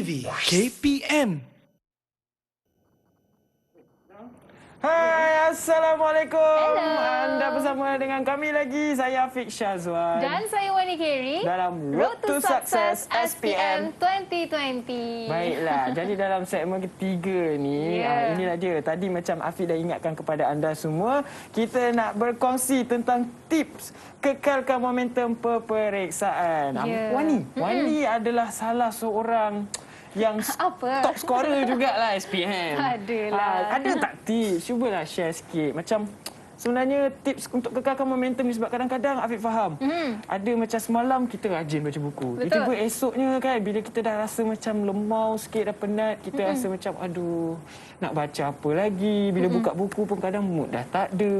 TV KPM. Hai, Assalamualaikum. Hello. Anda bersama dengan kami lagi. Saya Afiq Syazwan. Dan saya Wani Kerry. Dalam Road to Success SPM 2020. Baiklah, jadi dalam segmen ketiga ni, inilah dia. Tadi macam Afiq dah ingatkan kepada anda semua, kita nak berkongsi tentang tips kekalkan momentum peperiksaan. Wani adalah salah seorang yang top scorer jugalah SPM. Adalah. Ada tak tips? Cubalah share sikit. Macam sebenarnya tips untuk kekalkan momentum ni, sebab kadang-kadang Afiq faham. Ada macam semalam kita rajin baca buku. Tiba-tiba esoknya kan, bila kita dah rasa macam lemau sikit, dah penat, kita rasa macam aduh, nak baca apa lagi. Bila buka buku pun kadang mood dah tak ada.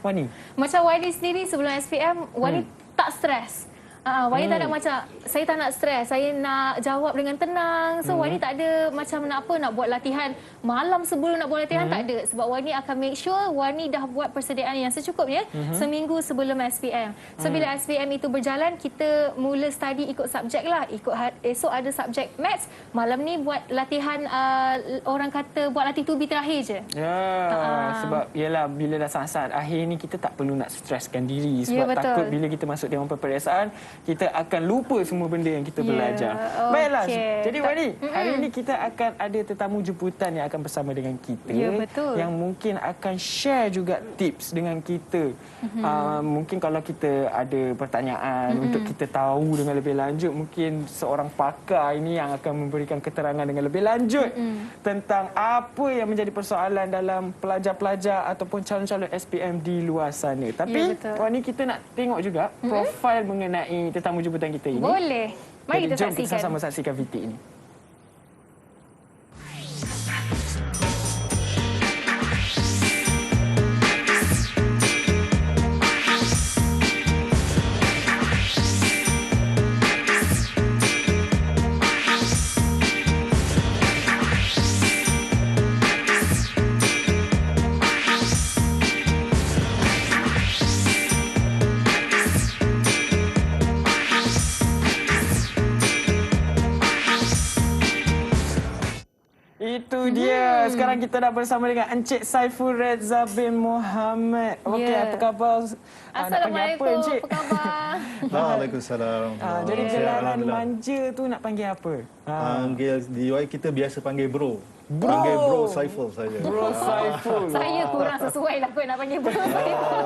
Wani? Macam Wani sendiri sebelum SPM, Wani tak stres. Wani tak ada macam, saya tak nak stres, saya nak jawab dengan tenang. So Wani tak ada macam nak buat latihan malam sebelum nak buat latihan, tak ada. Sebab Wani akan make sure Wani dah buat persediaan yang secukupnya seminggu sebelum SPM. So bila SPM itu berjalan, kita mula study ikut subjek lah. Esok ada subjek Maths, malam ni buat latihan, orang kata buat latih to be terakhir je. Sebab yelah, bila dah saat-saat akhir ni, kita tak perlu nak streskan diri. Sebab takut bila kita masuk dewan peperiksaan, kita akan lupa semua benda yang kita belajar. Baiklah, jadi Wani, hari ini kita akan ada tetamu jemputan yang akan bersama dengan kita, yang mungkin akan share juga tips dengan kita. Mungkin kalau kita ada pertanyaan untuk kita tahu dengan lebih lanjut, mungkin seorang pakar ini yang akan memberikan keterangan dengan lebih lanjut tentang apa yang menjadi persoalan dalam pelajar-pelajar ataupun calon-calon SPM di luar sana. Tapi Wani, kita nak tengok juga profil mengenai tetamu jemputan kita ini. Boleh. Mari kita saksikan. Jom kita sama saksikan video ini. Itu dia. Sekarang kita dah bersama dengan Encik Saiful Reza bin Muhammad. Okey, apa khabar? Assalamualaikum. Apa khabar? Waalaikumsalam. Jadi gelaran manja tu nak panggil apa? Panggil di UI kita biasa panggil bro. Panggil bro Saiful saja. Bro Saiful. Saya kurang sesuai lah kot nak panggil bro Saiful.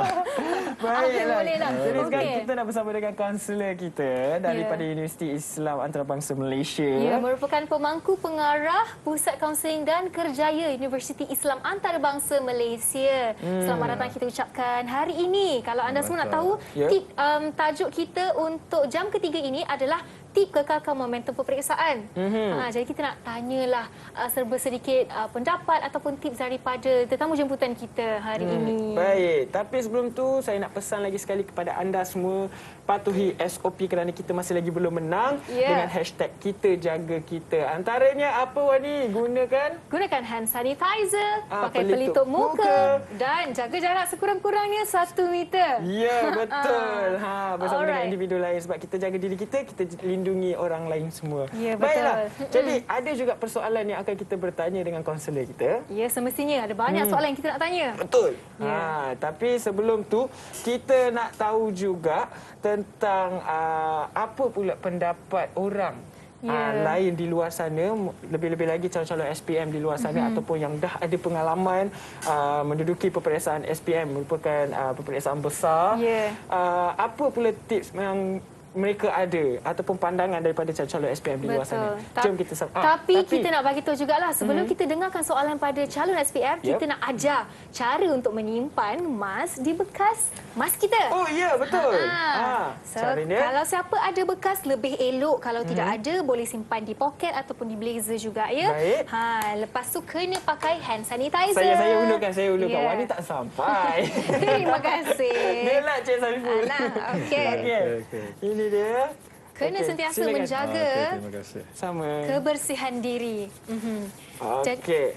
Baiklah. Jadi sekarang Okey. kita dah bersama dengan kaunselor kita daripada Universiti Islam Antarabangsa Malaysia. Ya, merupakan pemangku pengarah Pusat Kaunseling dan Kerjaya Universiti Islam Antarabangsa Malaysia. Selamat datang kita ucapkan hari ini. Kalau anda semua nak tahu, tajuk kita untuk jam ketiga ini adalah tip kekalkan momentum peperiksaan. Jadi kita nak tanyalah serba sedikit pendapat ataupun tips daripada tetamu jemputan kita hari ini. Baik, tapi sebelum tu saya nak pesan lagi sekali kepada anda semua, patuhi SOP kerana kita masih lagi belum menang dengan hashtag kita jaga kita. Antaranya apa, Wani? Gunakan hand sanitizer, pakai pelitup muka dan jaga jarak sekurang-kurangnya 1 meter. Ya, betul. Bersama dengan individu lain, sebab kita jaga diri kita lindungi orang lain semua. Ya, betul. Baiklah. Jadi ada juga persoalan yang akan kita bertanya dengan kaunselor kita. Ya, semestinya ada banyak soalan yang kita nak tanya. Betul. Tapi sebelum tu, kita nak tahu juga tentang apa pula pendapat orang lain di luar sana, lebih-lebih lagi calon-calon SPM di luar sana ataupun yang dah ada pengalaman menduduki peperiksaan SPM, merupakan peperiksaan besar. Apa pula tips yang mereka ada ataupun pandangan daripada calon SPM di luar sana. Jom kita Tapi kita nak bagi tahu jugalah, sebelum kita dengarkan soalan pada calon SPM, kita nak ajar cara untuk menyimpan mas di bekas mas kita. Oh ya, betul. So, kalau siapa ada bekas, lebih elok. Kalau tidak ada, boleh simpan di poket ataupun di blazer juga, ya. Baik. Lepas tu kena pakai hand sanitizer. Saya ulurkan. Wani tak sampai. Terima kasih. Dia lah Cik Saiful. Okey. Ini dia. Kena sentiasa menjaga Terima kasih. Sama. kebersihan diri. Okey.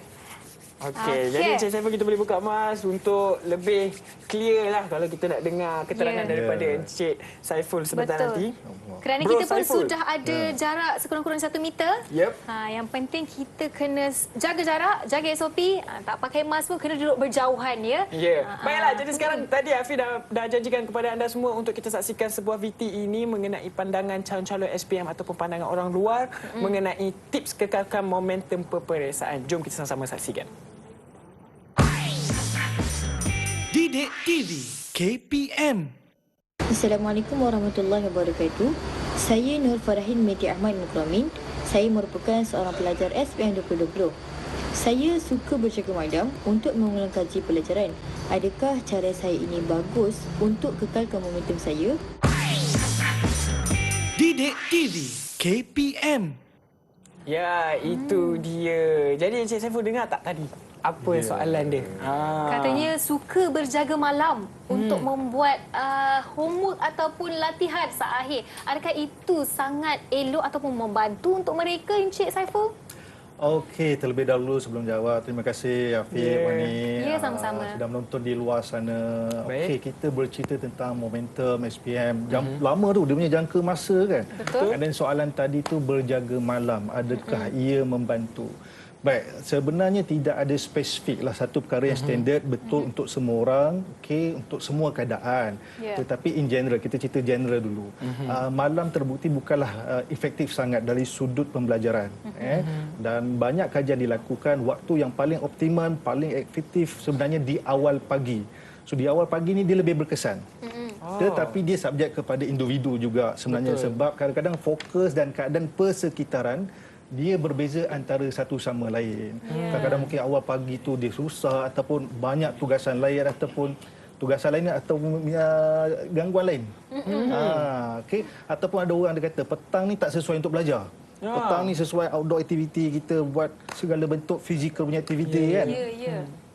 Okey, jadi Encik Saiful kita boleh buka mas untuk lebih clear lah kalau kita nak dengar keterangan daripada Encik Saiful sebentar nanti. Kerana Bro kita pun Saiful sudah ada jarak sekurang-kurang 1 meter. Yep. Yang penting kita kena jaga jarak, jaga SOP. Tak pakai mask pun kena duduk berjauhan ya. Ya. Baiklah, jadi sekarang tadi Afi dah janjikan kepada anda semua untuk kita saksikan sebuah VT ini mengenai pandangan calon-calon SPM ataupun pandangan orang luar mengenai tips kekalkan momentum peperiksaan. Jom kita sama-sama saksikan. Didik TV KPM. Assalamualaikum warahmatullahi wabarakatuh. Saya Nur Farahin Meti Ahmad Mukramin. Saya merupakan seorang pelajar SPM 2020. Saya suka berjaga malam untuk mengulang kaji pelajaran. Adakah cara saya ini bagus untuk kekalkan momentum saya? Didik TV KPM. Ya, itu dia. Jadi Encik Saiful dengar tak tadi? Apa soalan dia? Katanya suka berjaga malam untuk membuat homework ataupun latihan saat akhir. Adakah itu sangat elok ataupun membantu untuk mereka, Encik Saiful? Okey, terlebih dahulu sebelum jawab, terima kasih Afiq, Wani. Ya, sama-sama. Sudah menonton di luar sana. Baik. Okey, kita bercerita tentang momentum SPM. Lama tu dia punya jangka masa kan. Betul. Dan soalan tadi tu berjaga malam, adakah ia membantu? Baik, sebenarnya tidak ada spesifik lah satu perkara yang standard betul untuk semua orang, okey, untuk semua keadaan. Tetapi in general, kita cerita general dulu. Malam terbukti bukanlah efektif sangat dari sudut pembelajaran. Dan banyak kajian dilakukan, waktu yang paling optimum, paling efektif sebenarnya di awal pagi. So di awal pagi ni dia lebih berkesan. Tetapi dia subjek kepada individu juga sebenarnya. Sebab kadang-kadang fokus dan keadaan persekitaran dia berbeza antara satu sama lain. Kadang-kadang mungkin awal pagi tu dia susah ataupun banyak tugasan lain ataupun tugasan lain atau gangguan lain. Okay. Ataupun ada orang dia kata petang ni tak sesuai untuk belajar. Petang ni sesuai outdoor activity, kita buat segala bentuk fizikal punya aktiviti kan.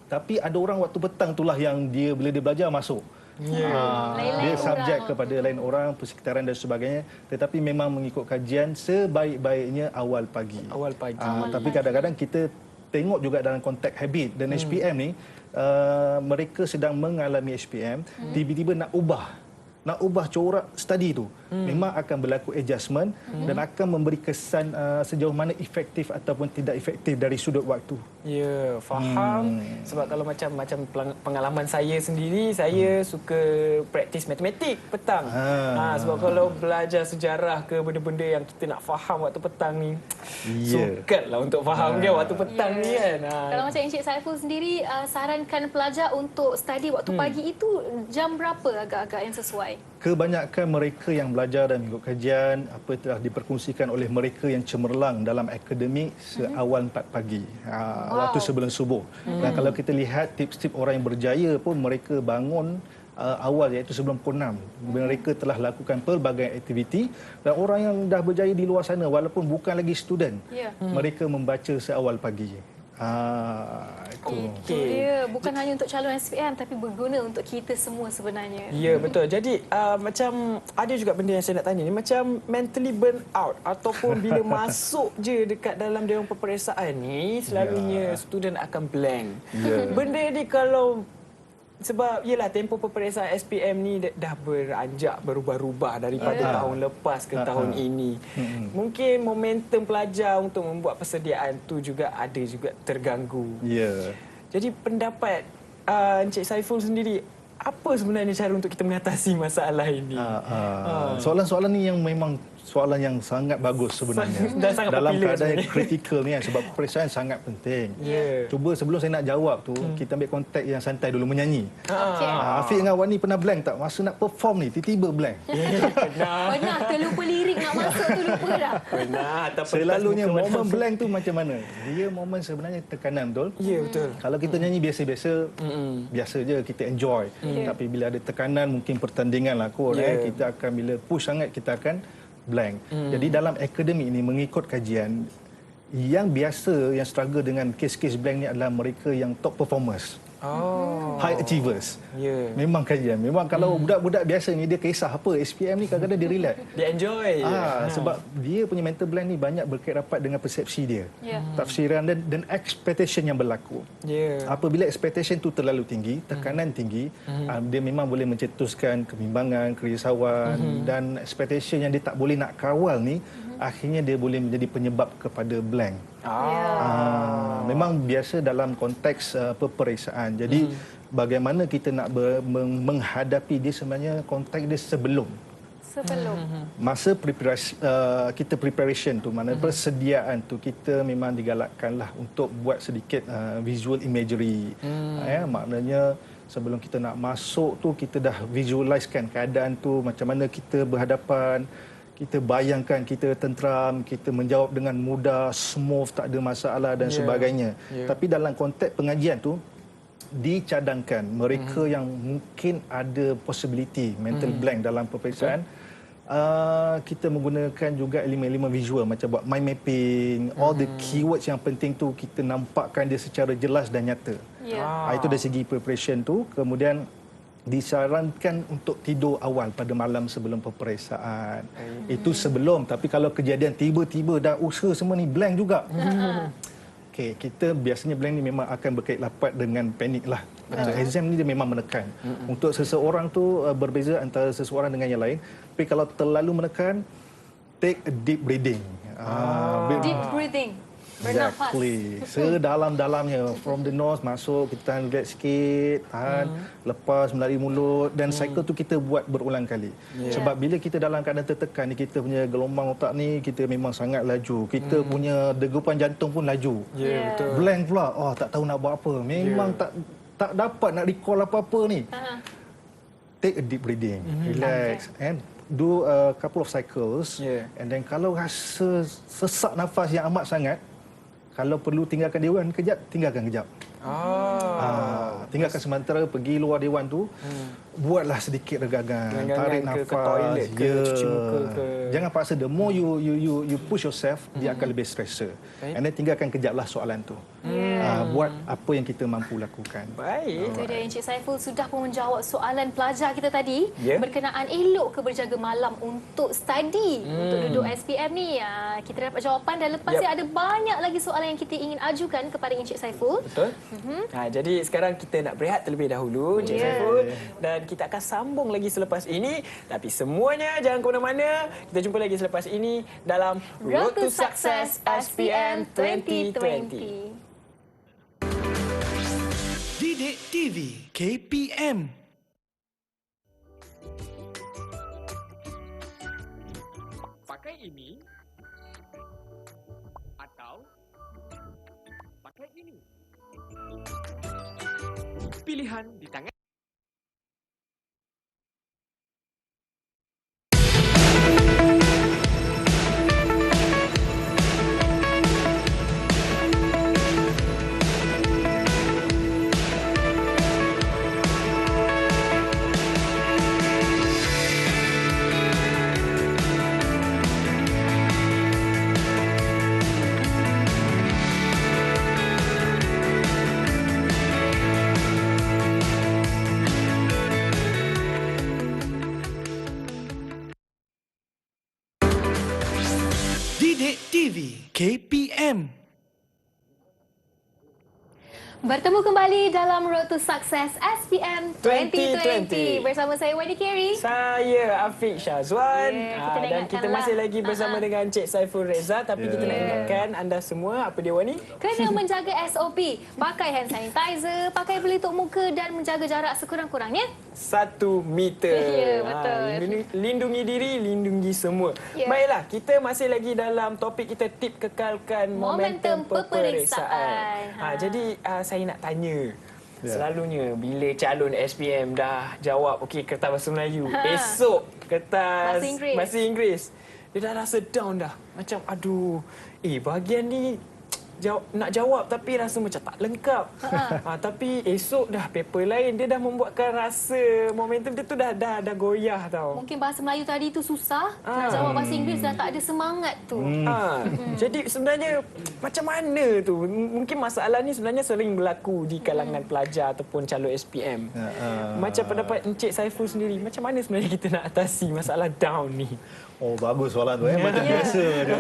Tapi ada orang waktu petang itulah yang dia bila dia belajar masuk. Dia subjek kepada lain orang, persekitaran dan sebagainya. Tetapi memang mengikut kajian sebaik-baiknya awal pagi. Tapi kadang-kadang kita tengok juga dalam konteks habit dan SPM ni, mereka sedang mengalami SPM, tiba-tiba nak ubah corak study tu, memang akan berlaku adjustment dan akan memberi kesan sejauh mana efektif ataupun tidak efektif dari sudut waktu. Ya, faham. Sebab kalau macam pengalaman saya sendiri, saya suka praktis matematik petang. Sebab kalau belajar sejarah ke benda-benda yang kita nak faham waktu petang ni, sukatlah untuk faham dia waktu petang ni kan. Kalau macam Encik Saiful sendiri, sarankan pelajar untuk study waktu pagi itu jam berapa agak-agak yang sesuai? Kebanyakan mereka yang belajar dan mengikut kajian apa telah diperkongsikan oleh mereka yang cemerlang dalam akademik seawal 4 pagi, waktu sebelum subuh. Dan kalau kita lihat tips-tips orang yang berjaya pun mereka bangun awal iaitu sebelum pukul 6. Mereka telah lakukan pelbagai aktiviti dan orang yang dah berjaya di luar sana walaupun bukan lagi student, mereka membaca seawal pagi. Itu dia, bukan hanya untuk calon SPM tapi berguna untuk kita semua sebenarnya. Ya, betul. Jadi macam ada juga benda yang saya nak tanya ni, macam mentally burn out ataupun bila masuk je dekat dalam dewan peperiksaan ni selalunya student akan blank. Benda ni kalau sebab yelah tempoh peperiksaan SPM ni dah beranjak berubah-ubah daripada tahun lepas ke tahun ini. Mungkin momentum pelajar untuk membuat persediaan tu juga ada juga terganggu. Jadi pendapat Encik Saiful sendiri, apa sebenarnya cara untuk kita mengatasi masalah ini? Soalan-soalan ni yang memang soalan yang sangat bagus sebenarnya. Dan sangat dalam keadaan sebenarnya. kritikal ni kan, sebab peperiksaan sangat penting. Cuba sebelum saya nak jawab tu, kita ambil konteks yang santai dulu, menyanyi. Afiq dengan Wani pernah blank tak? Masa nak perform ni, tiba-tiba blank. Pernah terlupa lirik nak masuk tu, lupa dah. Pernah. Selalunya momen blank tu macam mana? Dia momen sebenarnya tekanan, betul? Ya, betul. Kalau kita nyanyi biasa-biasa, biasa je, kita enjoy. Tapi bila ada tekanan, mungkin pertandingan lah kot. Kita akan, bila push sangat, kita akan blank. Jadi dalam akademik ini mengikut kajian yang biasa yang struggle dengan kes-kes blank ni adalah mereka yang top performers. High achievers. Ya. Memang kajian. Memang kalau budak-budak biasa ni dia kisah apa SPM ni kadang-kadang dia relax. Dia enjoy. Sebab dia punya mental blend ni banyak berkait rapat dengan persepsi dia. Tafsiran dan expectation yang berlaku. Apabila expectation tu terlalu tinggi, tekanan tinggi, dia memang boleh mencetuskan kebimbangan, kerisauan dan expectation yang dia tak boleh nak kawal ni akhirnya dia boleh menjadi penyebab kepada blank. Memang biasa dalam konteks peperiksaan. Jadi bagaimana kita nak menghadapi dia sebenarnya konteks dia sebelum masa kita preparation tu, mana persediaan tu kita memang digalakkanlah untuk buat sedikit visual imagery. Maknanya sebelum kita nak masuk tu kita dah visualisekan keadaan tu, macam mana kita berhadapan, kita bayangkan kita tenteram, kita menjawab dengan mudah, smooth, tak ada masalah dan sebagainya. Tapi dalam konteks pengajian tu dicadangkan mereka yang mungkin ada possibility mental blank dalam peperiksaan, kita menggunakan juga elemen-elemen visual macam buat mind mapping, all the keywords yang penting tu kita nampakkan dia secara jelas dan nyata. Itu dari segi preparation tu. Kemudian disarankan untuk tidur awal pada malam sebelum peperiksaan. Itu sebelum, tapi kalau kejadian tiba-tiba dah usaha semua ni blank juga. Okey, kita biasanya blank ni memang akan berkait rapat dengan panik lah. Exam ni dia memang menekan. Untuk seseorang tu berbeza antara seseorang dengan yang lain. Tapi kalau terlalu menekan, take a deep breathing. Deep breathing. Bernafas. Exactly. Sedalam-dalamnya. From the nose masuk, kita tahan relax sikit, tahan, lepas melalui mulut dan cycle tu kita buat berulang kali. Sebab bila kita dalam keadaan tertekan ni, kita punya gelombang otak ni kita memang sangat laju. Kita punya degupan jantung pun laju. Betul. Blank pula. Tak tahu nak buat apa. Memang tak dapat nak recall apa-apa ni. Take a deep breathing. Relax and do a couple of cycles. And then kalau rasa sesak nafas yang amat sangat, kalau perlu tinggalkan dewan kejap, tinggalkan kejap. Tinggalkan sementara, pergi luar dewan tu, buatlah sedikit regangan, tarik nafas, ke toilet ke, cuci muka ke. Jangan paksa. The more you push yourself, dia akan lebih stressor. And then tinggalkan kejaplah soalan tu. Buat apa yang kita mampu lakukan. Itu dia Encik Saiful sudah pun menjawab soalan pelajar kita tadi berkenaan elok ke berjaga malam untuk study, untuk duduk SPM ni. Kita dapat jawapan dan lepas ni ada banyak lagi soalan yang kita ingin ajukan kepada Encik Saiful. Betul. Jadi sekarang kita nak berehat terlebih dahulu, Encik Saiful, dan kita akan sambung lagi selepas ini. Tapi semuanya jangan ke mana-mana. Kita jumpa lagi selepas ini dalam Road to Success SPM 2020. Didik TV KPM. Pakai ini atau pakai ini. Pilihan di tangan. Didik TV KPM. Bertemu kembali dalam Road to Success SPM 2020 bersama saya Wadi Carey. Saya Afiq Syazwan. Dan kita ingatkanlah. masih lagi bersama dengan Encik Saiful Reza. Tapi kita nak ingatkan anda semua, apa dia Wani? Kena menjaga SOP. Pakai hand sanitizer, pakai pelitup muka dan menjaga jarak sekurang-kurangnya 1 meter. Ya, betul. Lindungi diri, lindungi semua. Baiklah, kita masih lagi dalam topik kita, tip kekalkan momentum peperiksaan. Jadi saya nak tanya, selalunya bila calon SPM dah jawab okey kertas bahasa Melayu, esok kertas bahasa Inggeris, dia dah rasa down dah. Macam aduh, bahagian ni nak jawab tapi rasa macam tak lengkap. Tapi esok dah paper lain, dia dah membuatkan rasa momentum dia tu dah goyah tau. Mungkin bahasa Melayu tadi tu susah, nak jawab bahasa Inggeris dah tak ada semangat tu. Jadi sebenarnya macam mana tu? Mungkin masalah ni sebenarnya sering berlaku di kalangan pelajar ataupun calon SPM. Macam pendapat Encik Saiful sendiri, macam mana sebenarnya kita nak atasi masalah down ni? Oh, bagus soalan tu. Macam biasa je.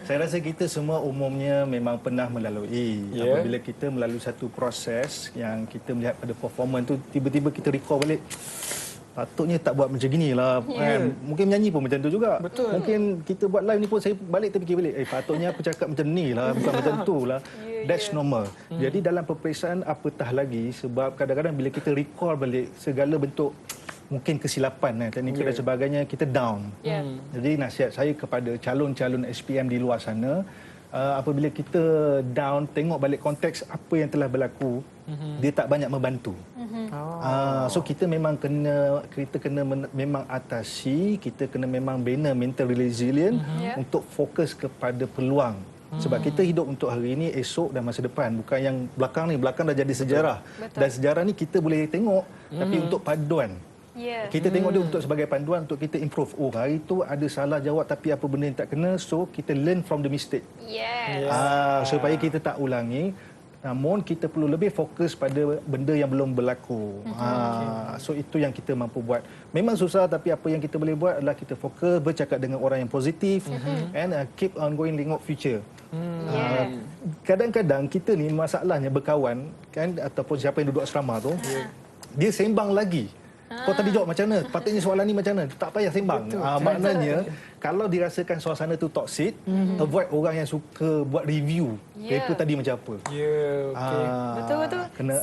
Saya rasa kita semua umumnya memang pernah melalui. Apabila kita melalui satu proses yang kita melihat pada performance tu, tiba-tiba kita recall balik, patutnya tak buat macam gini lah. Mungkin menyanyi pun macam tu juga. Betul. Mungkin kita buat live ni pun saya balik terfikir balik, patutnya aku cakap macam ni lah, bukan macam tu lah. That's normal. Jadi dalam peperiksaan apatah lagi, sebab kadang-kadang bila kita recall balik segala bentuk mungkin kesilapan teknikal dan sebagainya, kita down. Jadi nasihat saya kepada calon-calon SPM di luar sana, apabila kita down, tengok balik konteks apa yang telah berlaku, dia tak banyak membantu. So kita memang memang atasi, kita kena memang bina mental resilient untuk fokus kepada peluang. Sebab kita hidup untuk hari ini, esok dan masa depan. Bukan yang belakang ni, belakang dah jadi sejarah. Dan sejarah ni kita boleh tengok, tapi untuk paduan. Kita tengok dia untuk sebagai panduan untuk kita improve. Oh, hari tu ada salah jawab tapi apa benda yang tak kena, so kita learn from the mistake. Supaya kita tak ulangi. Namun kita perlu lebih fokus pada benda yang belum berlaku. So itu yang kita mampu buat. Memang susah, tapi apa yang kita boleh buat adalah kita fokus, bercakap dengan orang yang positif, and keep on going, tengok future. Kadang-kadang kita ni masalahnya berkawan kan, ataupun siapa yang duduk asrama tu, dia sembang lagi. Kau tadi jawab macam mana? Patutnya soalan ni macam mana? Tak payah sembang. Maknanya kalau dirasakan suasana tu toksik, avoid orang yang suka buat review. Paper tadi macam apa? Betul-betul. Kena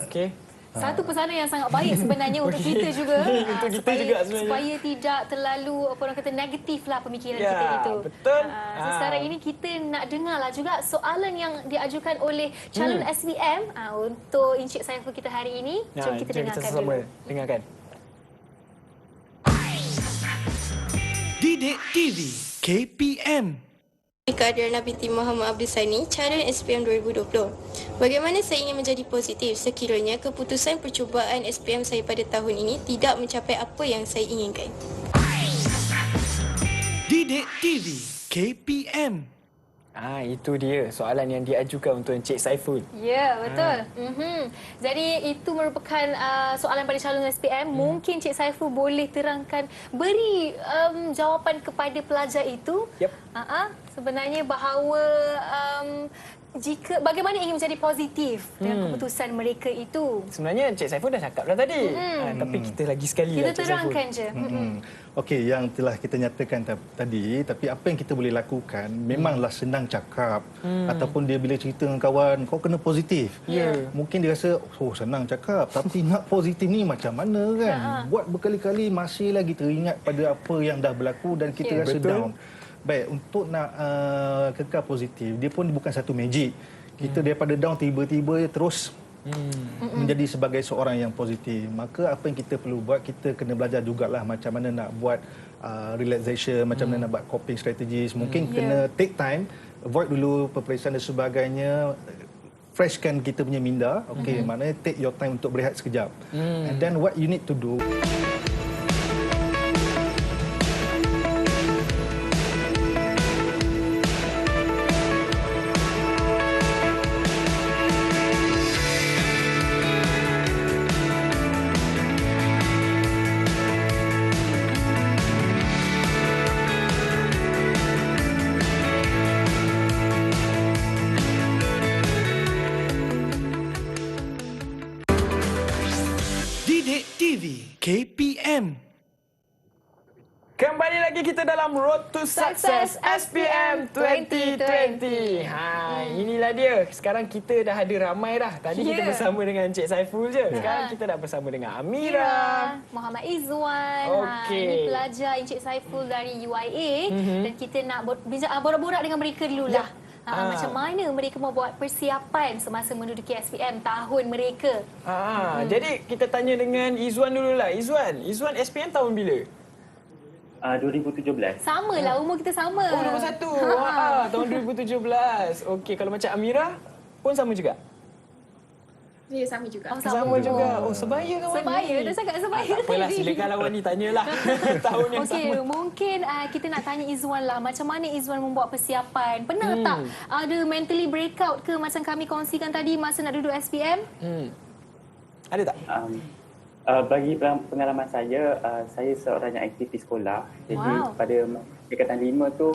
Satu pesanan yang sangat baik sebenarnya untuk kita juga. Untuk kita juga sebenarnya. Supaya tidak terlalu apa orang kata negatif lah pemikiran kita itu. Betul. So sekarang ini kita nak dengar lah juga soalan yang diajukan oleh calon SPM untuk Encik Saiful kita hari ini. Jom kita dengarkan dulu. Dengarkan. Didik TV KPM. Adriana binti Muhammad Abdul Sani, calon SPM 2020. Bagaimana saya ingin menjadi positif sekiranya keputusan percubaan SPM saya pada tahun ini tidak mencapai apa yang saya inginkan? Didik TV KPM. Itu dia soalan yang diajukan untuk Encik Saiful. Ya, betul. Jadi itu merupakan soalan pada calon SPM. Mungkin Encik Saiful boleh terangkan, beri jawapan kepada pelajar itu. Sebenarnya bahawa bagaimana ingin menjadi positif dengan keputusan mereka itu. Sebenarnya Encik Saiful dah cakap dah tadi. Tapi kita lagi sekali kita Encik terangkan je. Okey, yang telah kita nyatakan tadi, tapi apa yang kita boleh lakukan, memanglah senang cakap. Ataupun dia bila cerita dengan kawan, kau kena positif. Mungkin dia rasa, oh senang cakap, tapi nak positif ni macam mana kan? Buat berkali-kali masih lagi teringat pada apa yang dah berlaku dan kita rasa down. Baik, untuk nak kekal positif, dia pun bukan satu magic. Kita daripada down tiba-tiba terus menjadi sebagai seorang yang positif. Maka apa yang kita perlu buat, kita kena belajar jugalah macam mana nak buat relaxation, macam mana nak buat coping strategies. Mungkin kena take time, avoid dulu peperiksaan dan sebagainya, freshkan kita punya minda. Okey, maknanya take your time untuk berehat sekejap. And then what you need to do, Didik TV KPM. Kembali lagi kita dalam Road to Success SPM 2020. Inilah dia. Sekarang kita dah ada ramai dah. Tadi kita bersama dengan Encik Saiful je. Sekarang kita dah bersama dengan Amira, Muhammad Izzuan. Ini pelajar Encik Saiful dari UIA. Dan kita nak borak-borak dengan mereka dululah. Macam mana mereka mau buat persiapan semasa menduduki SPM tahun mereka. Jadi kita tanya dengan Izzuan dululah. Izzuan SPM tahun bila? 2017. Sama lah, umur kita sama. Oh, nombor 1. Tahun 2017. Okey, kalau macam Amira pun sama juga? Ya, sama juga. Oh, Sama juga. Oh, sebaya kan Wani? Sebaya, dah cakap sebaya Tak apalah, tadi. silakanlah Wani, tanyalah. Tahun yang Okey, sama. mungkin kita nak tanya Izwan lah. Macam mana Izwan membuat persiapan? Pernah tak ada mentally breakout ke macam kami kongsikan tadi masa nak duduk SPM? Ada tak? Bagi pengalaman saya seorang yang aktif di sekolah. Jadi pada tingkatan 5 tu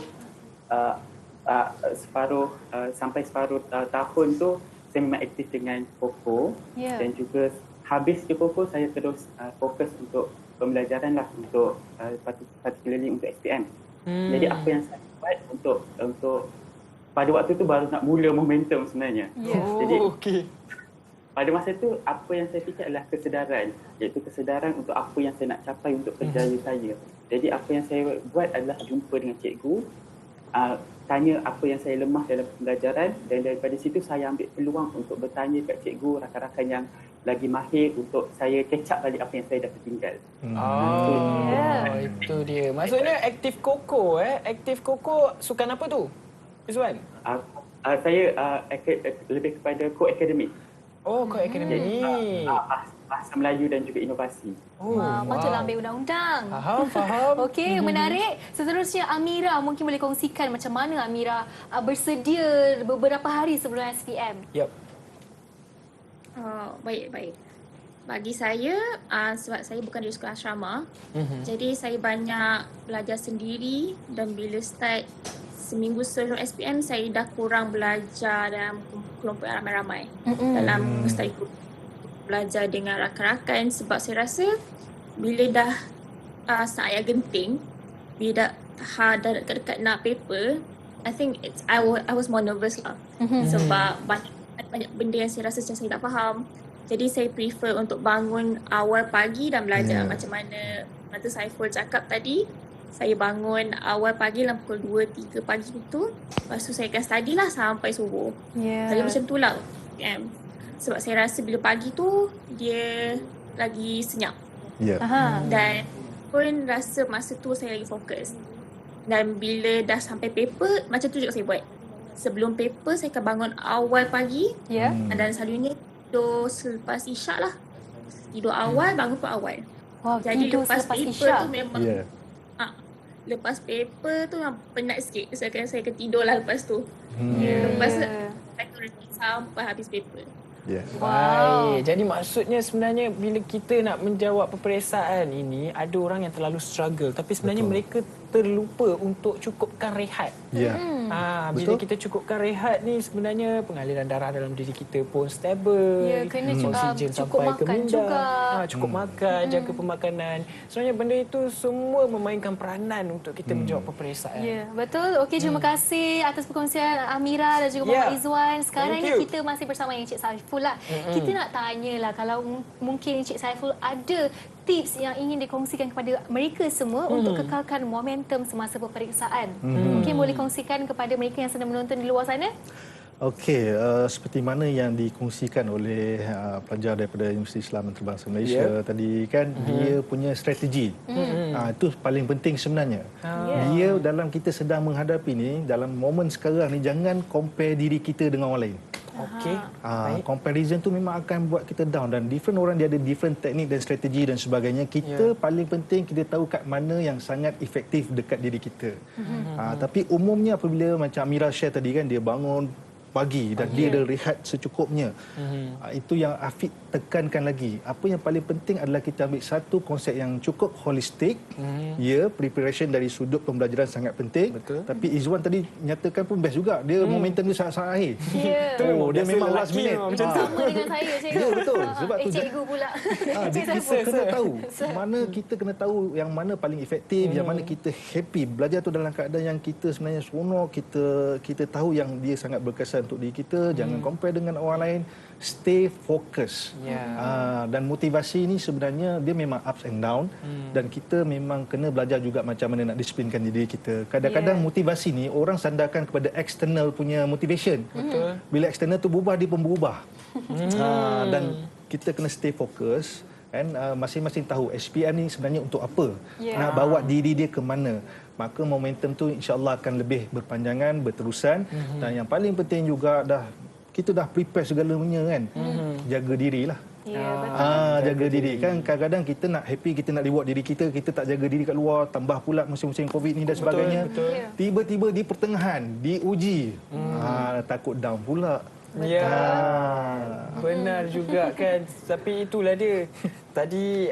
sampai separuh tahun tu saya memang aktif dengan Koko dan juga habis ke Koko saya terus fokus untuk pembelajaran lah untuk particularly untuk SPM. Jadi apa yang saya buat untuk pada waktu tu baru nak mula momentum sebenarnya. Jadi pada masa tu apa yang saya fikir adalah kesedaran, iaitu kesedaran untuk apa yang saya nak capai untuk kerjaya saya. Jadi apa yang saya buat adalah jumpa dengan cikgu, tanya apa yang saya lemah dalam pembelajaran dan daripada situ saya ambil peluang untuk bertanya kat cikgu, rakan-rakan yang lagi mahir untuk saya catch up balik apa yang saya dah tertinggal. Itu dia. Maksudnya aktif Koko Aktif Koko sukan apa tu? Izwan? Saya lebih kepada co-academic. Oh, co-academic. Bahasa Melayu dan juga inovasi. Patutlah ambil undang-undang. Faham. Okey, menarik. Seterusnya Amira, mungkin boleh kongsikan macam mana Amira bersedia beberapa hari sebelum SPM? Yep. Baik. Bagi saya, sebab saya bukan dari sekolah asrama, jadi saya banyak belajar sendiri dan bila start seminggu sebelum SPM, saya dah kurang belajar dalam kelompok ramai-ramai. Dalam start ikut belajar dengan rakan-rakan sebab saya rasa bila dah saya genting, bila dah dekat-dekat nak paper, I think I was more nervous lah. Sebab banyak benda yang saya rasa macam saya tak faham. Jadi saya prefer untuk bangun awal pagi dan belajar. Macam mana Mata Saiful cakap tadi, saya bangun awal pagi dalam pukul 2-3 pagi tu. Lepas tu saya akan study lah sampai subuh. Jadi macam tu lah. Sebab saya rasa bila pagi tu dia lagi senyap. Dan pun rasa masa tu saya lagi fokus. Dan bila dah sampai paper, macam tu juga saya buat. Sebelum paper saya akan bangun awal pagi. Dan selalunya tidur selepas isyak lah. Tidur awal, bangun pun awal. Jadi lepas paper isyak tu memang lepas paper tu memang penat sikit. Saya akan tidur lah lepas tu. Lepas tu saya akan sampai habis paper. Baik. Jadi maksudnya sebenarnya bila kita nak menjawab peperiksaan ini, ada orang yang terlalu struggle tapi sebenarnya mereka terlupa untuk cukupkan rehat. Bila kita cukupkan rehat ni sebenarnya pengaliran darah dalam diri kita pun stable. Kena oksigen cukup sampai ke makan minda. juga. Cukup makan, jaga pemakanan. Sebenarnya benda itu semua memainkan peranan untuk kita menjawab peperiksaan. Betul. Okey, terima kasih atas perkongsian Amira dan juga Muhammad Izwan. Sekarang ni kita masih bersama Encik Saiful lah. Kita nak tanyalah kalau mungkin Encik Saiful ada tips yang ingin dikongsikan kepada mereka semua untuk kekalkan momentum semasa peperiksaan. Mungkin boleh kongsikan kepada mereka yang sedang menonton di luar sana? Okey, seperti mana yang dikongsikan oleh pelajar daripada Universiti Islam Antarabangsa Malaysia tadi kan, dia punya strategi. Itu paling penting sebenarnya. Dia dalam kita sedang menghadapi ni, dalam momen sekarang ni, jangan compare diri kita dengan orang lain. Comparison tu memang akan buat kita down dan different orang dia ada different teknik dan strategi dan sebagainya. Kita paling penting kita tahu kat mana yang sangat efektif dekat diri kita. Tapi umumnya apabila macam Amira share tadi kan, dia bangun pagi dan dia ada rehat secukupnya. Itu yang Afiq tekankan lagi. Apa yang paling penting adalah kita ambil satu konsep yang cukup holistik. Preparation dari sudut pembelajaran sangat penting. Tapi Izwan tadi nyatakan pun best juga. Dia momentum dia sangat-sangat akhir. Dia memang last minute. Sama dengan saya, cikgu. Betul. Sebab tu cikgu pula. kita kena tahu mana kita kena tahu yang mana paling efektif, yang mana kita happy. Belajar tu dalam keadaan yang kita sebenarnya seronok, kita tahu yang dia sangat berkesan untuk diri kita. Jangan compare dengan orang lain. Stay focus. Dan motivasi ni sebenarnya dia memang ups and down. Dan kita memang kena belajar juga macam mana nak disiplinkan diri kita. Kadang-kadang motivasi ni orang sandarkan kepada external punya motivation. Bila external tu berubah, dia pun berubah. Dan kita kena stay fokus. kan masing-masing tahu SPM ni sebenarnya untuk apa, nak bawa diri dia ke mana, maka momentum tu insya-Allah akan lebih berpanjangan, berterusan. Dan yang paling penting juga kita dah prepare segalanya kan. Jaga dirilah. Jaga diri kan, kadang-kadang kita nak happy, kita nak reward diri kita, kita tak jaga diri kat luar, tambah pula musim-musim Covid ni dan sebagainya. Tiba-tiba di pertengahan diuji, takut down pula. Ya, benar juga kan. Tapi itulah dia. Tadi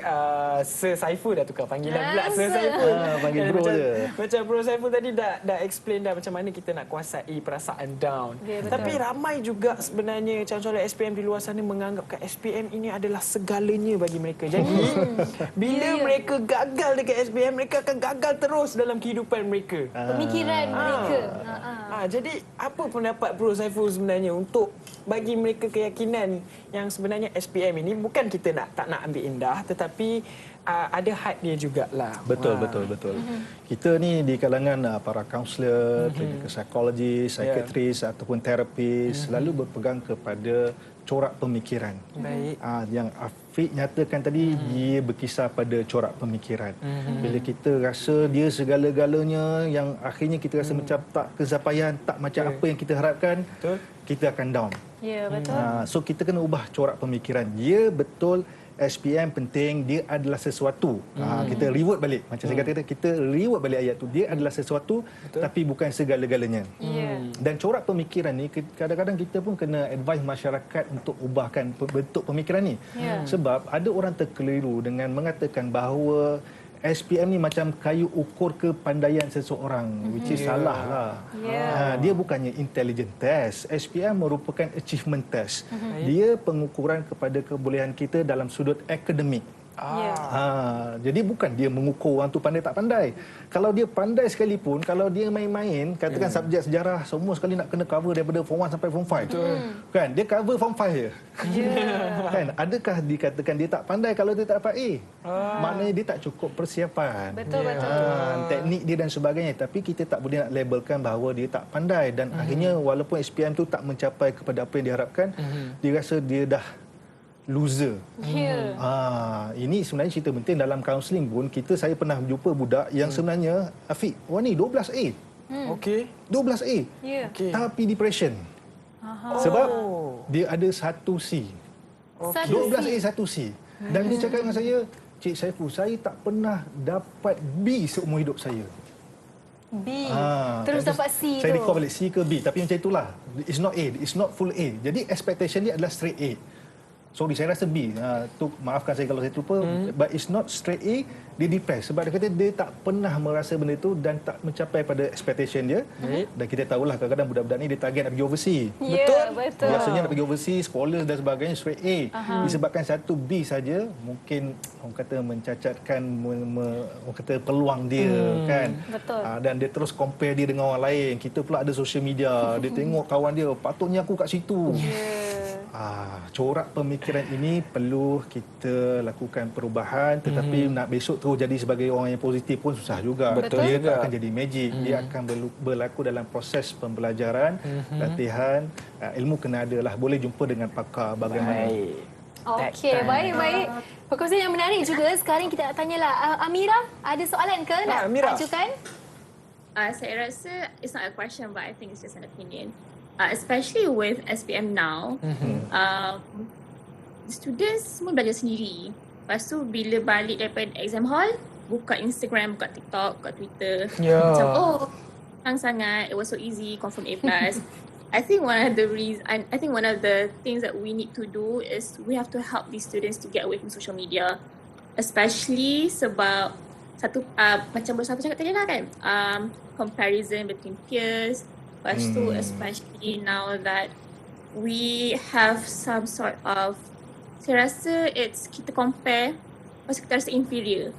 Sir Saiful dah tukar panggilan pula. Sir Saiful. Panggil bro je. Macam Bro Saiful tadi dah explain dah macam mana kita nak kuasai perasaan down. Tapi ramai juga sebenarnya calon-calon SPM di luar sana menganggapkan SPM ini adalah segalanya bagi mereka. Jadi bila mereka gagal dekat SPM, mereka akan gagal terus dalam kehidupan mereka. Pemikiran mereka. Jadi apa pendapat Bro Saiful sebenarnya untuk bagi mereka keyakinan yang sebenarnya SPM ini bukan kita tak nak ambil indah, tetapi ada had dia jugalah. Betul. Kita ni di kalangan para kaunselor, clinical psychologist, psychiatrist ataupun terapis selalu berpegang kepada corak pemikiran. Baik. Yang Afiq nyatakan tadi, dia berkisar pada corak pemikiran. Bila kita rasa dia segala-galanya, yang akhirnya kita rasa macam tak kesampaian, tak macam apa yang kita harapkan, kita akan down. Ya, betul. So kita kena ubah corak pemikiran. Ya, betul, SPM penting, dia adalah sesuatu. Kita reward balik. Macam saya kata, kita reward balik ayat tu. Dia adalah sesuatu, tapi bukan segala-galanya. Dan corak pemikiran ni, kadang-kadang kita pun kena advise masyarakat untuk ubahkan bentuk pemikiran ni. Sebab ada orang terkeliru dengan mengatakan bahawa SPM ni macam kayu ukur kepandaian seseorang, which is salah lah. Dia bukannya intelligent test. SPM merupakan achievement test. Dia pengukuran kepada kebolehan kita dalam sudut akademik. Jadi bukan dia mengukur orang tu pandai tak pandai. Kalau dia pandai sekalipun, kalau dia main-main, katakan subjek sejarah semua sekali nak kena cover daripada form 1 sampai form 5. Kan? Dia cover form 5 je. Kan? Adakah dikatakan dia tak pandai kalau dia tak dapat A? Maknanya dia tak cukup persiapan. Betul. Teknik dia dan sebagainya. Tapi kita tak boleh nak labelkan bahawa dia tak pandai. Dan akhirnya walaupun SPM tu tak mencapai kepada apa yang diharapkan, dia rasa dia dah loser. Ini sebenarnya cerita penting dalam kaunseling pun. Saya pernah jumpa budak yang sebenarnya Afiq, ni 12A. Okey. 12A. Tapi depression. Sebab dia ada 1C. 12A 1C. Dan dia cakap dengan saya, Cik Saiful, saya tak pernah dapat B seumur hidup saya. B. Terus dapat C tu. Saya recall balik C ke B. Tapi macam itulah. It's not A. It's not full A. Jadi expectation dia adalah straight A. Sorry, saya rasa B. Maafkan saya kalau saya terlupa. But it's not straight A. Dia depressed. Sebab dia kata dia tak pernah merasa benda itu dan tak mencapai pada expectation dia. Dan kita tahulah kadang-kadang budak-budak ni dia target nak pergi overseas. Betul. Biasanya nak pergi overseas, scholars dan sebagainya straight A. Disebabkan satu B saja, mungkin orang kata mencacatkan orang kata peluang dia kan. Betul. Dan dia terus compare dia dengan orang lain. Kita pula ada social media. Dia tengok kawan dia, patutnya aku kat situ. Corak pemikiran ini perlu kita lakukan perubahan, tetapi nak besok terus jadi sebagai orang yang positif pun susah juga. Dia tak akan jadi magic. Dia akan berlaku dalam proses pembelajaran, latihan, ilmu kena ada lah. Boleh jumpa dengan pakar bagaimana. Okey, baik. Perkongsian yang menarik juga. Sekarang kita tanyalah Amira, ada soalan ke nak ajukan? Saya rasa it's not a question, but I think it's just an opinion. Especially with SPM now, students semua belajar sendiri. Lepas tu bila balik daripada exam hall, buka Instagram, buka TikTok, buka Twitter. Macam, senang sangat, it was so easy, confirm A+. I think one of the things that we need to do is we have to help these students to get away from social media. Especially sebab macam Bersama cakap tadi lah kan, comparison between peers. Lepas tu, especially now that we have some sort of, saya rasa kita compare, lepas kita rasa inferior.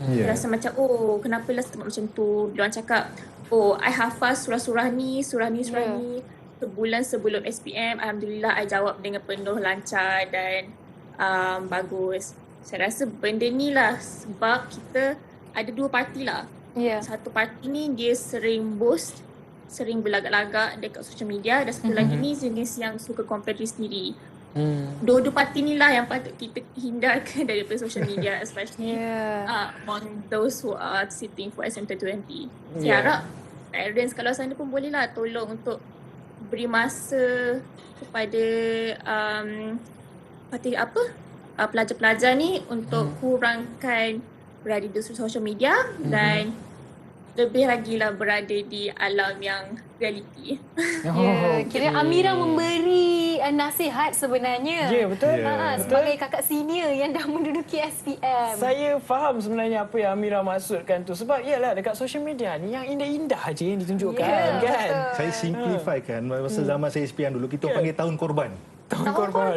Kita rasa macam, kenapa lah setengah macam tu. Dia orang cakap, I hafal surah ni. Sebulan sebelum SPM, Alhamdulillah, I jawab dengan penuh lancar dan bagus. Saya rasa benda ni lah sebab kita ada dua parti lah. Satu parti ni dia sering boast, sering berlagak-lagak dekat social media, dan satu lagi ni jenis yang suka compare diri sendiri. Dua-dua parti ni lah yang patut kita hindarkan daripada social media, especially on those who are sitting for SM2020. Saya harap parents kalau sana pun bolehlah tolong untuk beri masa kepada pelajar-pelajar ni untuk kurangkan berada di social media dan lebih lagi lah berada di alam yang realiti. Kira Amira memberi nasihat sebenarnya. Ya, betul. Sebagai kakak senior yang dah menduduki SPM. Saya faham sebenarnya apa yang Amira maksudkan tu. Sebab iyalah dekat social media ni yang indah-indah je yang ditunjukkan kan. Betul. Saya simplifykan. Masa zaman saya SPM dulu, kita panggil tahun korban. Tahun korban.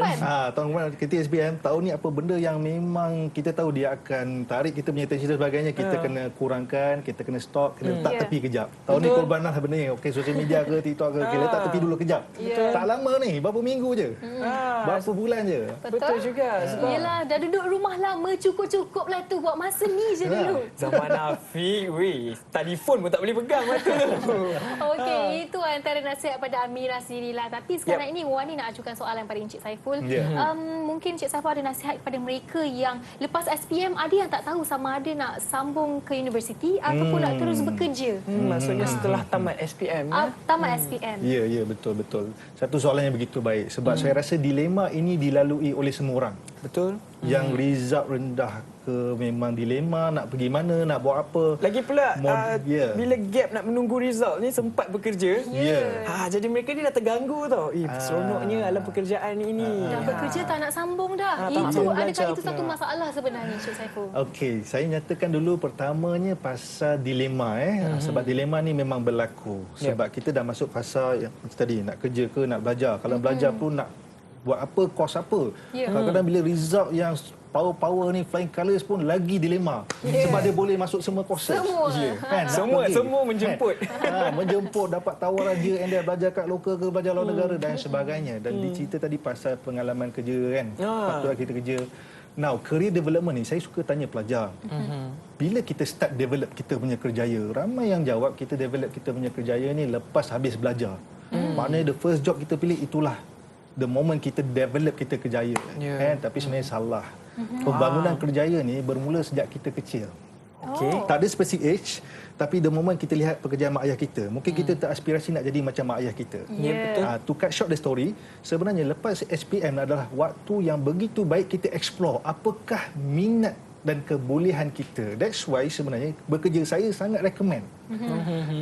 Tahun korban kita SPM, tahun ni apa benda yang memang kita tahu dia akan tarik kita punya attention dan sebagainya, kita kena kurangkan, kita kena stop, kena letak tepi kejap. Tahun ni korban lah benda ni. Okey, social media ke, TikTok ke, okay, letak tepi dulu kejap. Tak lama ni, berapa minggu je. Berapa bulan je. Betul juga. Sebab Yelah, dah duduk rumah lama, cukup-cukup lah tu buat masa ni je dulu. zaman Afiq, weh, telefon pun tak boleh pegang masa tu. Okey, itu antara nasihat pada Amira sendirilah. Tapi sekarang ini Wani nak ajukan soalan pada Encik Saiful. Mungkin Encik Saiful ada nasihat kepada mereka yang lepas SPM ada yang tak tahu sama ada nak sambung ke universiti ataupun nak terus bekerja. Maksudnya setelah tamat SPM. Tamat SPM. Ya, betul. Satu soalan yang begitu baik. Sebab saya rasa dilema ini dilalui oleh semua orang. Betul. Yang result rendah ke memang dilema nak pergi mana, nak buat apa. Lagi pula bila gap nak menunggu result ni sempat bekerja. Jadi mereka ni dah terganggu tau. Seronoknya alam pekerjaan ini. Dah bekerja tak nak sambung dah. Adakah itu satu masalah sebenarnya Encik Saiful? Okey, saya nyatakan dulu pertamanya pasal dilema sebab dilema ni memang berlaku. Sebab kita dah masuk fasa yang tadi nak kerja ke nak belajar. Kalau belajar pun nak buat apa, kos apa. Kadang-kadang bila result yang power ni, flying colours pun lagi dilema. Sebab dia boleh masuk semua courses. Semua menjemput. Menjemput, dapat tawaran dia and belajar kat lokal ke, belajar luar negara dan sebagainya. Dan dicerita tadi pasal pengalaman kerja kan. Patutlah kita kerja. Now, career development ni saya suka tanya pelajar. Bila kita start develop kita punya kerjaya, ramai yang jawab kita develop kita punya kerjaya ni lepas habis belajar. Maknanya the first job kita pilih itulah the moment kita develop kita kerjaya. Tapi sebenarnya salah. Pembangunan kerjaya ni bermula sejak kita kecil. Tak ada specific age, tapi the moment kita lihat pekerjaan mak ayah kita, mungkin kita teraspirasi nak jadi macam mak ayah kita. To cut short the story, sebenarnya lepas SPM adalah waktu yang begitu baik kita explore apakah minat dan kebolehan kita. That's why sebenarnya bekerja saya sangat recommend.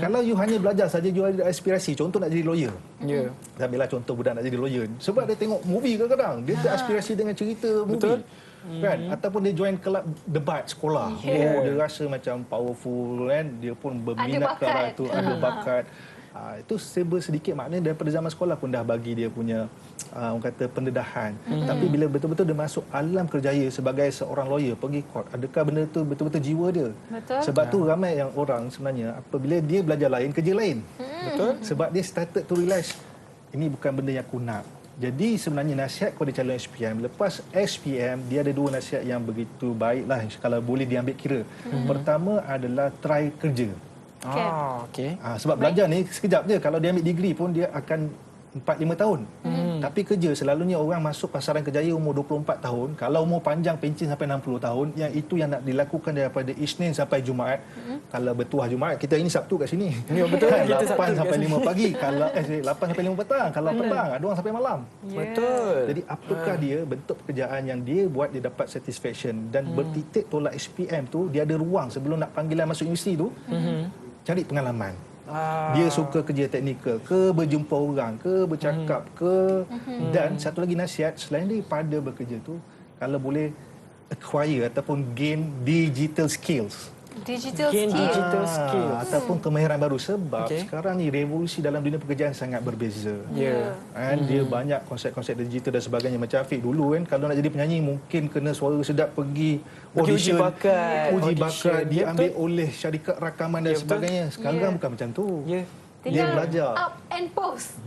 Kalau you hanya belajar saja, you ada aspirasi, contoh nak jadi lawyer. Ambillah contoh budak nak jadi lawyer. Sebab dia tengok movie kadang-kadang, dia teraspirasi dengan cerita movie. Kan? Ataupun dia join kelab debat sekolah. Dia rasa macam powerful kan, dia pun berminat ke arah itu, ada bakat. Itu serba sedikit, maknanya daripada zaman sekolah pun dah bagi dia punya orang kata pendedahan. Tapi bila betul-betul dia masuk alam kerjaya sebagai seorang lawyer, pergi court, adakah benda tu betul-betul jiwa dia? Sebab tu ramai yang orang sebenarnya apabila dia belajar lain, kerja lain. Sebab dia started to realise ini bukan benda yang aku nak. Jadi sebenarnya nasihat kepada calon SPM, lepas SPM dia ada dua nasihat yang begitu baiklah kalau boleh diambil kira. Pertama adalah try kerja. Sebab belajar ni sekejap je. Kalau dia ambil degree pun dia akan 4-5 tahun. Tapi kerja selalunya orang masuk pasaran kerjaya umur 24 tahun. Kalau umur panjang pencen sampai 60 tahun, yang itu yang nak dilakukan daripada Isnin sampai Jumaat. Kalau bertuah Jumaat, kita ini Sabtu kat sini. Betul. 8 sampai 5 pagi. Kalau 8 sampai 5 petang. Kalau petang, ada orang sampai malam. Betul. Jadi apakah dia bentuk pekerjaan yang dia buat dia dapat satisfaction dan bertitik tolak SPM tu, dia ada ruang sebelum nak panggilan masuk universiti tu. Cari pengalaman. Dia suka kerja teknikal ke, berjumpa orang ke, bercakap ke. Dan satu lagi nasihat, selain daripada bekerja tu, kalau boleh acquire ataupun gain digital skills. Digital skills. Ataupun kemahiran baru. Sebab sekarang ni revolusi dalam dunia pekerjaan sangat berbeza. Dia banyak konsep-konsep digital dan sebagainya. Macam Afiq dulu kan, kalau nak jadi penyanyi mungkin kena suara sedap, pergi audition, uji bakat, diambil oleh syarikat rakaman dan sebagainya. Sekarang bukan macam tu. Dia belajar up and post.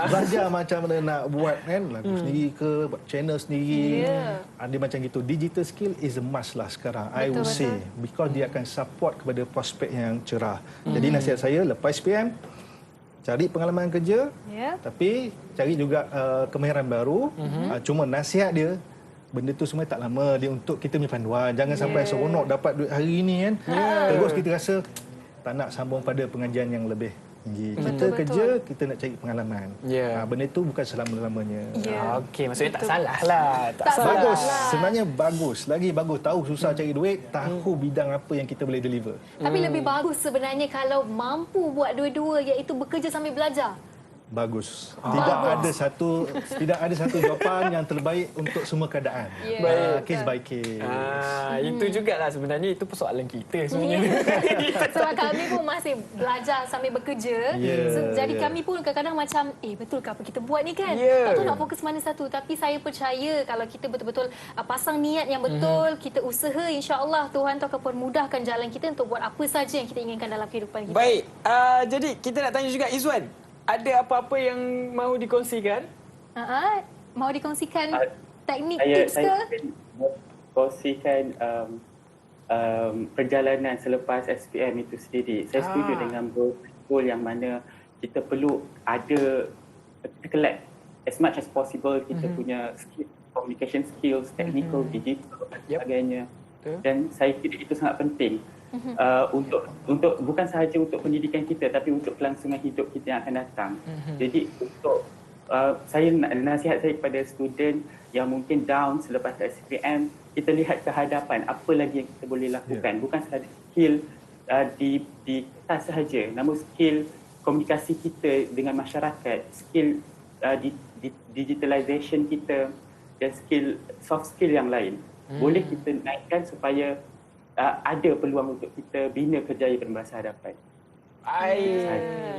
Belajar macam mana nak buat kan, lagu sendiri ke, buat channel sendiri. Dia macam gitu. Digital skill is a must lah sekarang, I would say, because dia akan support kepada prospek yang cerah. Jadi nasihat saya lepas SPM, cari pengalaman kerja, tapi cari juga kemahiran baru. Cuma nasihat dia, benda tu semua tak lama dia untuk kita punya panduan. Jangan sampai seronok dapat duit hari ini kan. Terus kita rasa tak nak sambung pada pengajian yang lebih tinggi. Kita kerja, kita nak cari pengalaman. Benda tu bukan selama-lamanya. Okey, maksudnya tak salah lah. Tak salah. Bagus. Sebenarnya bagus. Lagi bagus. Tahu susah cari duit, tahu bidang apa yang kita boleh deliver. Tapi lebih bagus sebenarnya kalau mampu buat dua-dua, iaitu bekerja sambil belajar. Bagus. Tidak ada satu jawapan yang terbaik untuk semua keadaan. Case by case. Itu jugalah sebenarnya itu persoalan kita sebenarnya. Sebab kami pun masih belajar sambil bekerja. So, jadi kami pun kadang-kadang macam, betul ke apa kita buat ni kan? Tak tahu nak fokus mana satu. Tapi saya percaya kalau kita betul-betul pasang niat yang betul, kita usaha, insya-Allah Tuhan tu akan permudahkan jalan kita untuk buat apa saja yang kita inginkan dalam kehidupan kita. Baik. Jadi kita nak tanya juga Izwan. Ada apa-apa yang mahu dikongsikan? Mahu dikongsikan teknik, tips saya ke? kongsikan perjalanan selepas SPM itu sendiri. Saya setuju dengan goal yang mana kita perlu ada, kita collect as much as possible kita punya skill, communication skills, technical, digital dan sebagainya. Dan saya kira itu sangat penting. Untuk bukan sahaja untuk pendidikan kita tapi untuk kelangsungan hidup kita yang akan datang. Jadi untuk nasihat saya kepada student yang mungkin down selepas SPM, kita lihat ke hadapan apa lagi yang kita boleh lakukan. Bukan sahaja skill di kertas sahaja, namun skill komunikasi kita dengan masyarakat, skill digitalization kita dan skill soft skill yang lain. Boleh kita naikkan supaya ada peluang untuk kita bina kerjaya pada masa hadapan.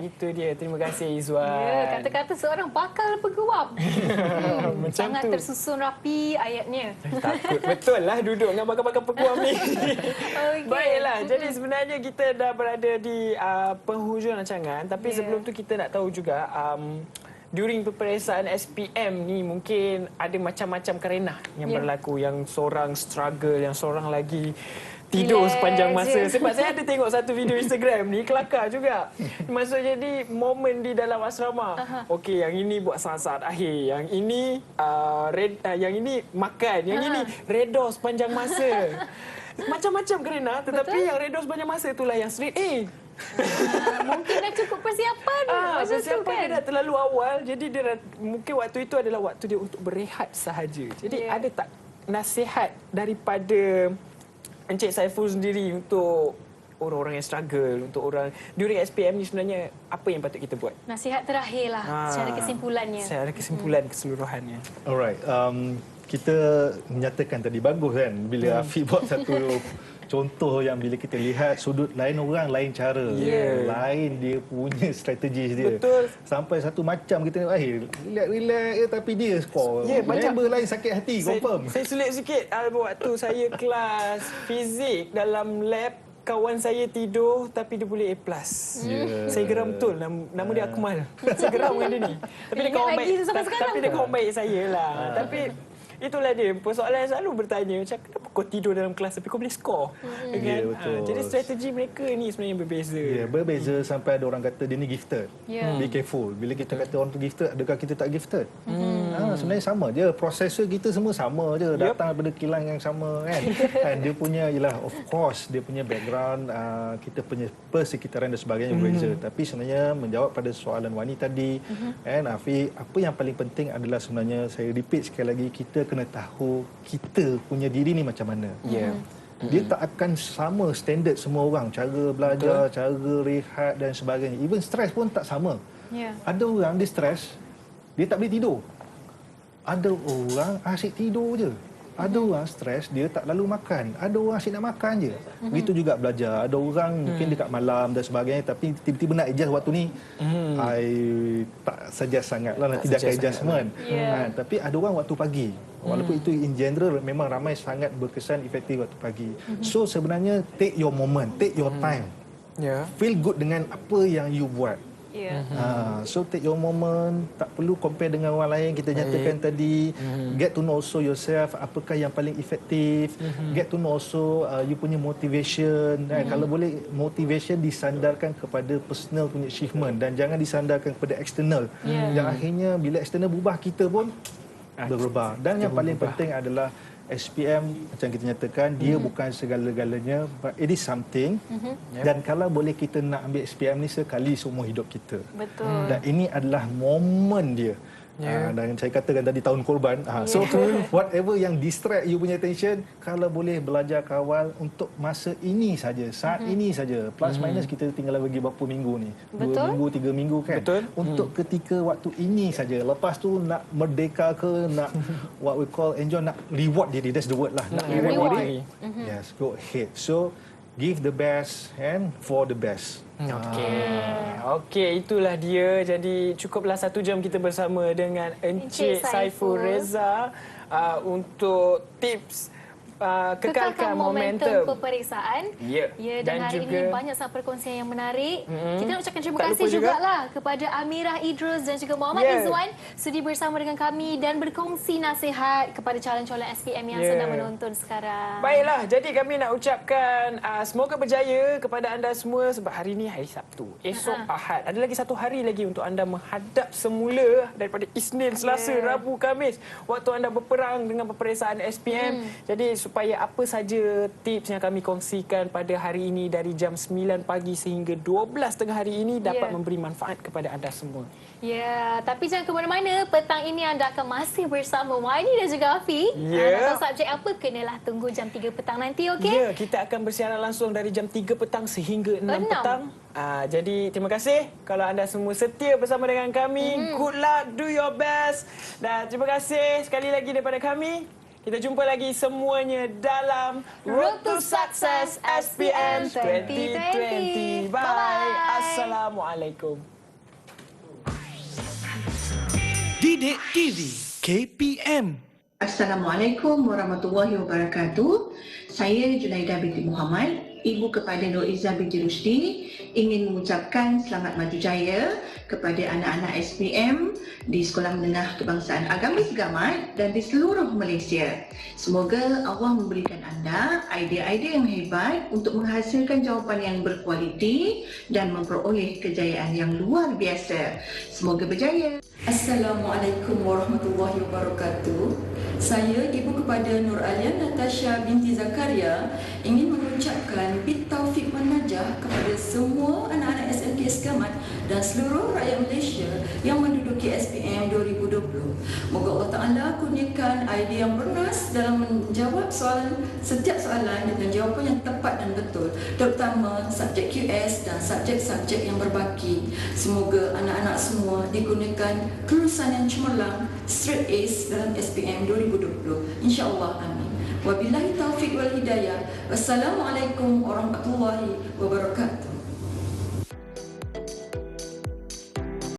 Itu dia. Terima kasih Izwan. Kata-kata seorang bakal peguam. Sangat tersusun rapi ayatnya. Takut betul lah duduk dengan bakal-bakal peguam ni. Baiklah. Jadi sebenarnya kita dah berada di penghujung rancangan. Tapi sebelum tu kita nak tahu juga during peperiksaan SPM ni mungkin ada macam-macam kerenah yang berlaku. Yang seorang struggle, yang seorang lagi tidur sepanjang masa. Sebab saya ada tengok satu video Instagram ni, kelakar juga. Maksudnya jadi momen di dalam asrama. Okey, yang ini buat saat-saat akhir, yang ini yang ini makan, yang ini redha sepanjang masa. Macam-macam kerenah, tetapi yang redha sepanjang masa itulah yang straight A. Mungkin dah cukup persiapan. Persiapan dia dah terlalu awal. Jadi dia mungkin waktu itu adalah waktu dia untuk berehat sahaja. Jadi ada tak nasihat daripada Encik Saiful sendiri untuk orang-orang yang struggle, untuk orang during SPM ni sebenarnya apa yang patut kita buat? Nasihat terakhir lah secara kesimpulannya. Secara kesimpulan keseluruhannya. Alright, kita menyatakan tadi bagus kan bila Afiq buat satu contoh yang bila kita lihat sudut lain orang, lain cara, lain dia punya strategi dia. Betul. Sampai satu macam kita relax tapi dia skor. Member lain sakit hati, confirm. Saya sulit sikit waktu saya kelas fizik dalam lab, kawan saya tidur tapi dia boleh A+. Saya geram betul. Nama dia Akmal. Saya geram dengan dia ni. Tapi dia kawan baik. Tapi dia kawan baik saya lah. Tapi itulah dia. Persoalan selalu bertanya macam kenapa kau tidur dalam kelas tapi kau boleh skor? Betul. Jadi strategi mereka ni sebenarnya berbeza. Berbeza sampai ada orang kata dia ni gifted. Be careful. Bila kita kata orang tu gifted, adakah kita tak gifted? Sebenarnya sama je. Prosesor kita semua sama je. Datang daripada kilang yang sama kan. Dia punya of course dia punya background, kita punya persekitaran dan sebagainya berbeza. Tapi sebenarnya menjawab pada soalan Wani tadi, Afiq, apa yang paling penting adalah sebenarnya saya repeat sekali lagi, kita kena tahu kita punya diri ni macam mana. Dia tak akan sama standard semua orang. Cara belajar, cara rehat dan sebagainya. Even stres pun tak sama. Ada orang dia stres, dia tak boleh tidur. Ada orang asyik tidur je. Ada orang stres, dia tak lalu makan. Ada orang asyik nak makan je. Begitu juga belajar. Ada orang mungkin dekat malam dan sebagainya, tapi tiba-tiba nak adjust waktu ni, I tak suggest sangat lah, nanti dia akan adjustment. Tapi ada orang waktu pagi. Walaupun itu in general memang ramai sangat berkesan efektif waktu pagi. So sebenarnya take your moment, take your time. Feel good dengan apa yang you buat. So take your moment, tak perlu compare dengan orang lain. Kita nyatakan tadi, get to know also yourself, apakah yang paling efektif, get to know also you punya motivation. Dan kalau boleh, motivation disandarkan kepada personal punya achievement dan jangan disandarkan kepada external. Yang akhirnya bila external berubah, kita pun berubah. Dan yang paling penting adalah SPM, macam kita nyatakan, dia bukan segala-galanya, but it is something. Dan kalau boleh kita nak ambil SPM ni sekali seumur hidup kita. Betul. Dan ini adalah momen dia. Dan saya katakan tadi tahun korban. So whatever yang distract you punya attention, kalau boleh belajar kawal untuk masa ini saja, saat ini saja. Plus minus kita tinggal lagi berapa minggu ni? 2 minggu, 3 minggu kan? Betul. Untuk ketika waktu ini saja. Lepas tu nak merdeka ke, nak what we call enjoy, nak reward diri. That's the word lah. Nak reward diri. Yes, go ahead. So give the best and for the best. Okey, itulah dia. Jadi cukuplah 1 jam kita bersama dengan Encik Saiful Reza untuk tips kekalkan momentum peperiksaan. Dan hari ini banyak sangat perkongsian yang menarik. Kita nak ucapkan terima kasih jugalah kepada Amirah Idrus dan juga Muhammad Izwan sudi bersama dengan kami dan berkongsi nasihat kepada calon-calon SPM yang sedang menonton sekarang. Baiklah, jadi kami nak ucapkan semoga berjaya kepada anda semua sebab hari ini hari Sabtu. Esok Ahad. Ada lagi 1 hari lagi untuk anda menghadap semula daripada Isnin, Selasa, Rabu, Khamis. Waktu anda berperang dengan peperiksaan SPM. Jadi supaya apa saja tips yang kami kongsikan pada hari ini dari jam 9 pagi sehingga 12 tengah hari ini dapat memberi manfaat kepada anda semua. Tapi jangan ke mana-mana. Petang ini anda akan masih bersama Wani dan juga Afi. Nak tahu subjek apa? Kenalah tunggu jam 3 petang nanti, okey? Kita akan bersiaran langsung dari jam 3 petang sehingga 6 petang. Jadi terima kasih kalau anda semua setia bersama dengan kami. Good luck, do your best. Dan terima kasih sekali lagi daripada kami. Kita jumpa lagi semuanya dalam Road to Success SPM 2020. Bye. Assalamualaikum. Didik TV KPM. Assalamualaikum warahmatullahi wabarakatuh. Saya Junaidah binti Muhammad, ibu kepada Nur Izzah binti Rusdi, ingin mengucapkan selamat maju jaya kepada anak-anak SPM di Sekolah Menengah Kebangsaan Agama Segamat dan di seluruh Malaysia. Semoga Allah memberikan anda idea-idea yang hebat untuk menghasilkan jawapan yang berkualiti dan memperoleh kejayaan yang luar biasa. Semoga berjaya. Assalamualaikum warahmatullahi wabarakatuh. Saya ibu kepada Nur Alia Natasha binti Zakaria ingin mengucapkan bitaufiq wan najah kepada semua anak-anak SMK Segamat dan seluruh rakyat Malaysia yang menduduki SPM 2020. Moga Allah Ta'ala kurniakan idea yang bernas dalam menjawab setiap soalan dengan jawapan yang tepat dan betul, terutama subjek QS dan subjek-subjek yang berbaki. Semoga anak-anak semua dikurniakan kelulusan yang cemerlang, straight A's dalam SPM 2020. InsyaAllah, amin. Wabillahi taufiq wal hidayah. Wassalamualaikum warahmatullahi wabarakatuh.